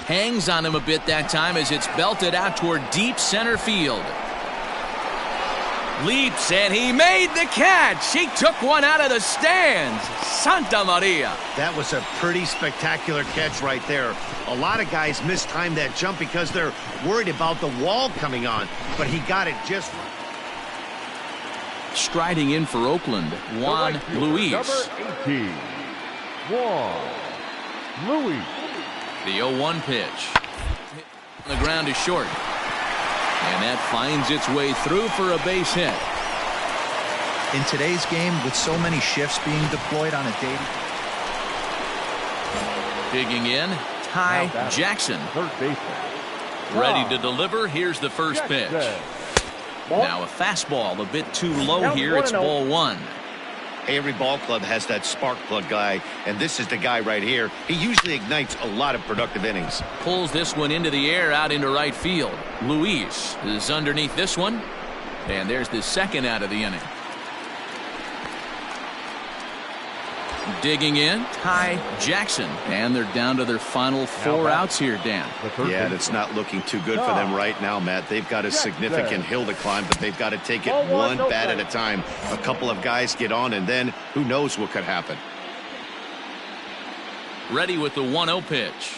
Hangs on him a bit that time as it's belted out toward deep center field. Leaps, and he made the catch. He took one out of the stands. Santa Maria. That was a pretty spectacular catch right there. A lot of guys mistime that jump because they're worried about the wall coming on, but he got it just right. Striding in for Oakland, Juan Luis. Number 18, Juan Luis. The 0-1 pitch. The ground is short. And that finds its way through for a base hit. In today's game, with so many shifts being deployed on a daily. Digging in, Ty Jackson. Third baseman. Ready to deliver. Here's the first pitch. Now a fastball a bit too low here. It's ball 1. Every ball club has that spark plug guy, and this is the guy right here. He usually ignites a lot of productive innings. Pulls this one into the air out into right field. Luis is underneath this one, and there's the second out of the inning. Digging in, Ty Jackson. And they're down to their final 4 outs here, Dan. Yeah, that's not looking too good for them right now, Matt. They've got a significant hill to climb, but they've got to take it one bat at a time. A couple of guys get on, and then who knows what could happen. Ready with the 1-0 pitch.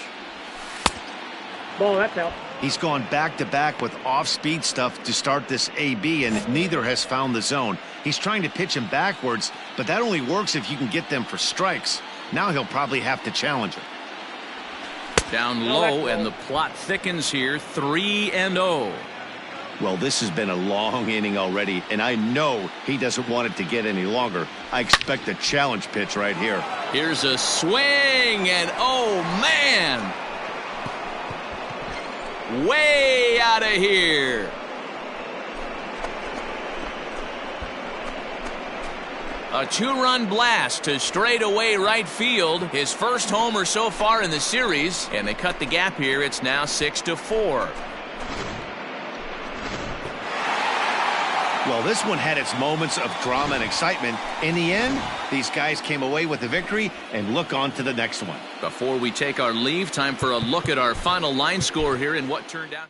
Ball, that's out. He's gone back-to-back with off-speed stuff to start this AB, and neither has found the zone. He's trying to pitch him backwards, but that only works if you can get them for strikes. Now he'll probably have to challenge him. Down low, and the plot thickens here, 3-0. Well, this has been a long inning already, and I know he doesn't want it to get any longer. I expect a challenge pitch right here. Here's a swing, and oh, man! Way out of here. A 2-run blast to straightaway right field. His first homer so far in the series, and they cut the gap here. It's now 6-4. Well, this one had its moments of drama and excitement. In the end, these guys came away with the victory and look on to the next one. Before we take our leave, time for a look at our final line score here and what turned out.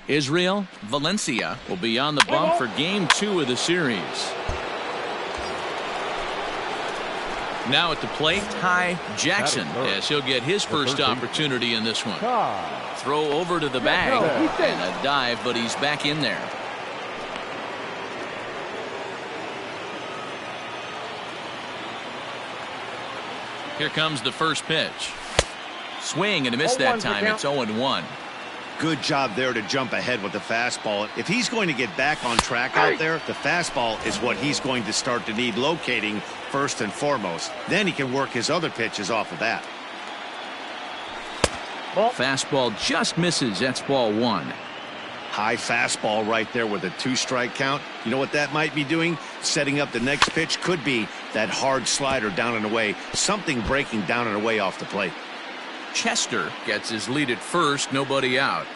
Israel Valencia will be on the bump for game 2 of the series. Now at the plate, Ty Jackson, as he'll get his first opportunity in this one. Throw over to the bag and a dive, but he's back in there. Here comes the first pitch. Swing and a miss that time. It's 0-1. Good job there to jump ahead with the fastball. If he's going to get back on track out there, the fastball is what he's going to start to need locating first and foremost. Then he can work his other pitches off of that. Fastball just misses. That's ball 1. High fastball right there with a 2-strike count. You know what that might be doing? Setting up the next pitch. Could be that hard slider down and away. Something breaking down and away off the plate. Chester gets his lead at first, nobody out.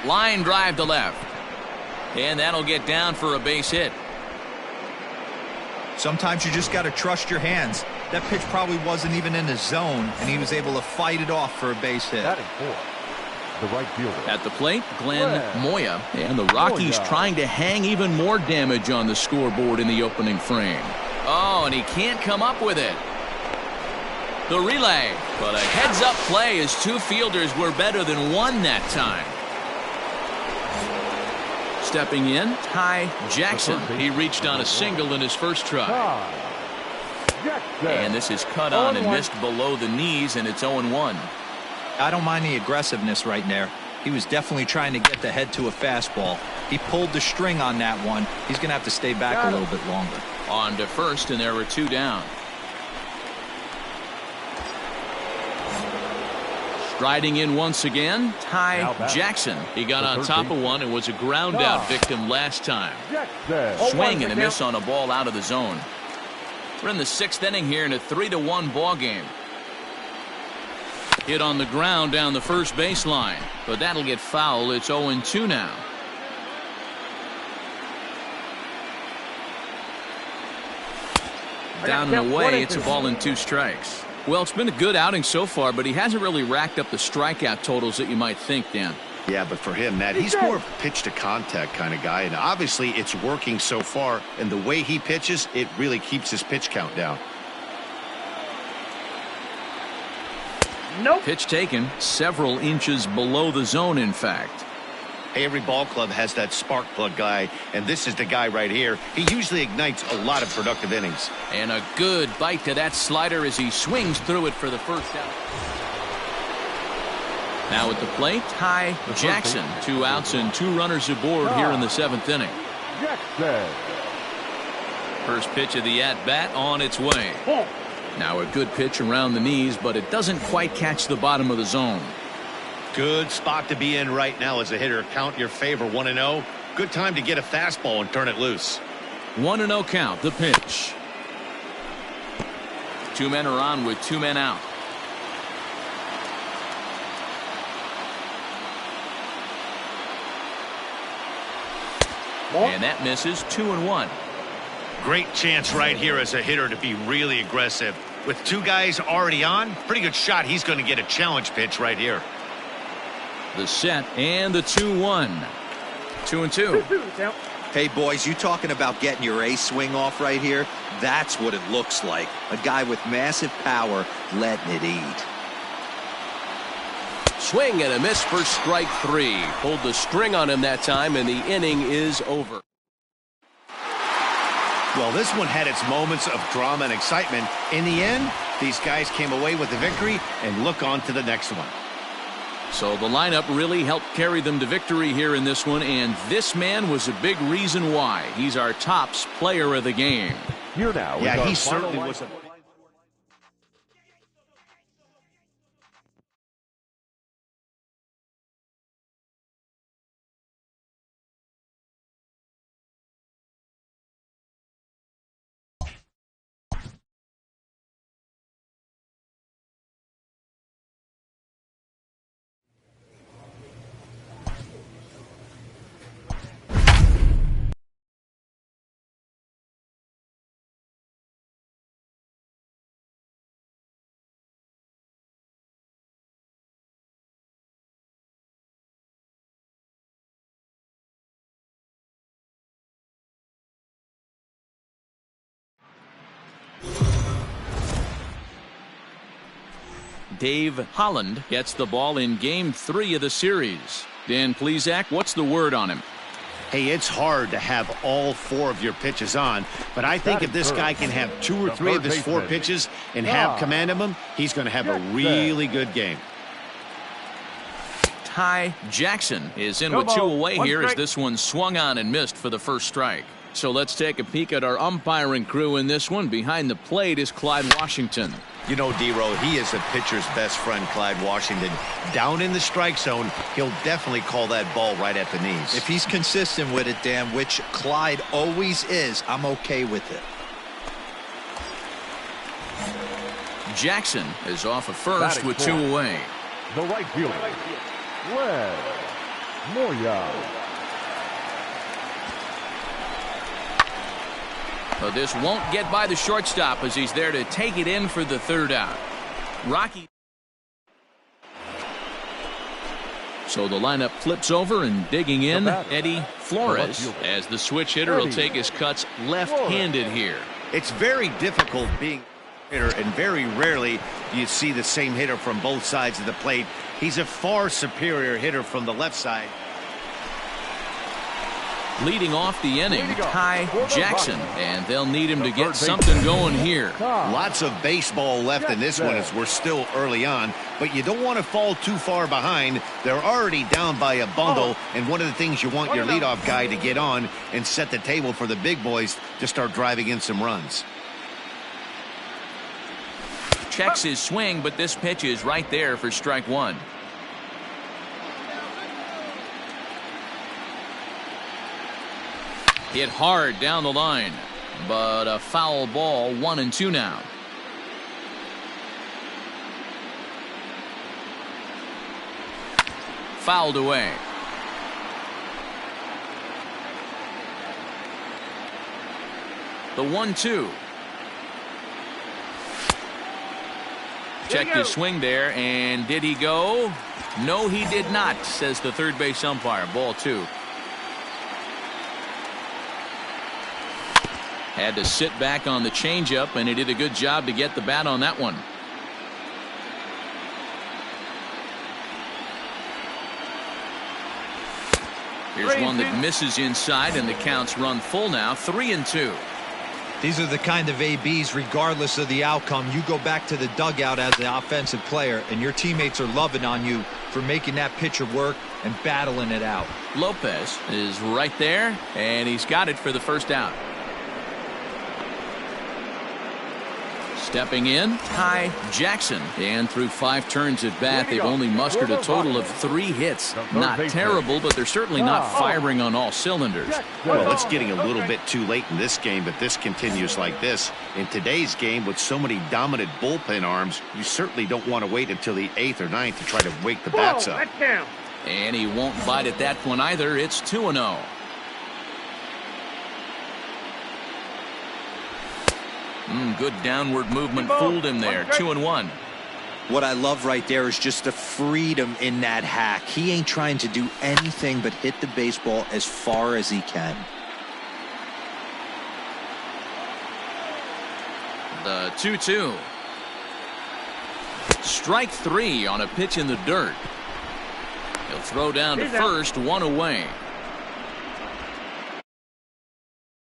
Line drive to left. And that'll get down for a base hit. Sometimes you just got to trust your hands. That pitch probably wasn't even in the zone, and he was able to fight it off for a base hit. The right fielder. At the plate, Glenn Moya. And the Rockies trying to hang even more damage on the scoreboard in the opening frame. Oh, and he can't come up with it. The relay, but a heads-up play as 2 fielders were better than 1 that time. Stepping in, Ty Jackson. He reached on a single in his first try. And this is cut on and missed below the knees, and it's 0-1. I don't mind the aggressiveness right there. He was definitely trying to get the head to a fastball. He pulled the string on that one. He's going to have to stay back a little bit longer. On to first, and there were 2 down. Striding in once again, Ty Jackson. He got on top of one and was a ground out victim last time. Swing and a miss on a ball out of the zone. We're in the 6th inning here in a 3-1 ball game. Hit on the ground down the first baseline, but that'll get foul. It's 0-2 now. Down and away, it's a ball and 2 strikes. Well, it's been a good outing so far, but he hasn't really racked up the strikeout totals that you might think, Dan. Yeah, but for him, Matt, he's more of a pitch-to-contact kind of guy, and obviously it's working so far, and the way he pitches, it really keeps his pitch count down. Pitch taken several inches below the zone, in fact. Hey, every ball club has that spark plug guy, and this is the guy right here. He usually ignites a lot of productive innings. And a good bite to that slider as he swings through it for the first out. Now at the plate, Ty Jackson. 2 outs and 2 runners aboard here in the 7th inning. First pitch of the at-bat on its way. Now a good pitch around the knees, but it doesn't quite catch the bottom of the zone. Good spot to be in right now as a hitter. Count your favor, 1-0. Good time to get a fastball and turn it loose. 1-0 count, the pitch. 2 men are on with 2 men out. And that misses. 2-1. Great chance right here as a hitter to be really aggressive. With 2 guys already on, pretty good shot. He's going to get a challenge pitch right here. The set and the 2-1. 2-2. Hey, boys, you talking about getting your ace swing off right here? That's what it looks like. A guy with massive power letting it eat. Swing and a miss for strike 3. Pulled the string on him that time, and the inning is over. Well, this one had its moments of drama and excitement. In the end, these guys came away with the victory and look on to the next one. So the lineup really helped carry them to victory here in this one, and this man was a big reason why. He's our tops player of the game. Here now. Yeah, he certainly was a... Dave Holland gets the ball in Game 3 of the series. Dan Plesac, what's the word on him? Hey, it's hard to have all 4 of your pitches on, but I think if this guy can have 2 or 3 of his 4 pitches and have command of them, he's going to have a really good game. Ty Jackson is in with 2 away here as this one swung on and missed for the first strike. So let's take a peek at our umpiring crew in this one. Behind the plate is Clyde Washington. You know, D-Row, he is a pitcher's best friend, Clyde Washington. Down in the strike zone, he'll definitely call that ball right at the knees. If he's consistent with it, Dan, which Clyde always is, I'm okay with it. Jackson is off of first with 2 away. The right fielder, Red Moya. But this won't get by the shortstop as he's there to take it in for the 3rd out. Rocky. So the lineup flips over, and digging in, Eddie Flores, as the switch hitter will take his cuts left-handed here. It's very difficult being a hitter, and very rarely do you see the same hitter from both sides of the plate. He's a far superior hitter from the left side. Leading off the inning, Ty Jackson, and they'll need him to get something going here. Lots of baseball left in this one as we're still early on, but you don't want to fall too far behind. They're already down by a bundle, and one of the things you want your leadoff guy to get on and set the table for the big boys to start driving in some runs. Checks his swing, but this pitch is right there for strike 1. Hit hard down the line, but a foul ball. 1-2 now. Fouled away. The 1-2. Checked his swing there, and did he go? No, he did not, says the third base umpire. Ball 2. Had to sit back on the changeup, and he did a good job to get the bat on that one. Here's one that misses inside, and the count's run full now, 3-2. These are the kind of ABs, regardless of the outcome. You go back to the dugout as the offensive player, and your teammates are loving on you for making that pitcher work and battling it out. Lopez is right there, and he's got it for the first out. Stepping in, Ty Jackson. And through 5 turns at bat, they've only mustered a total of 3 hits. Not terrible, but they're certainly not firing on all cylinders. Well, it's getting a little bit too late in this game, but this continues like this. In today's game, with so many dominant bullpen arms, you certainly don't want to wait until the 8th or 9th to try to wake the bats up. And he won't bite at that one either. It's 2-0. Good downward movement fooled him there. 2-1. What I love right there is just the freedom in that hack. He ain't trying to do anything but hit the baseball as far as he can. The 2-2. Strike 3 on a pitch in the dirt. He'll throw down to first, 1 away.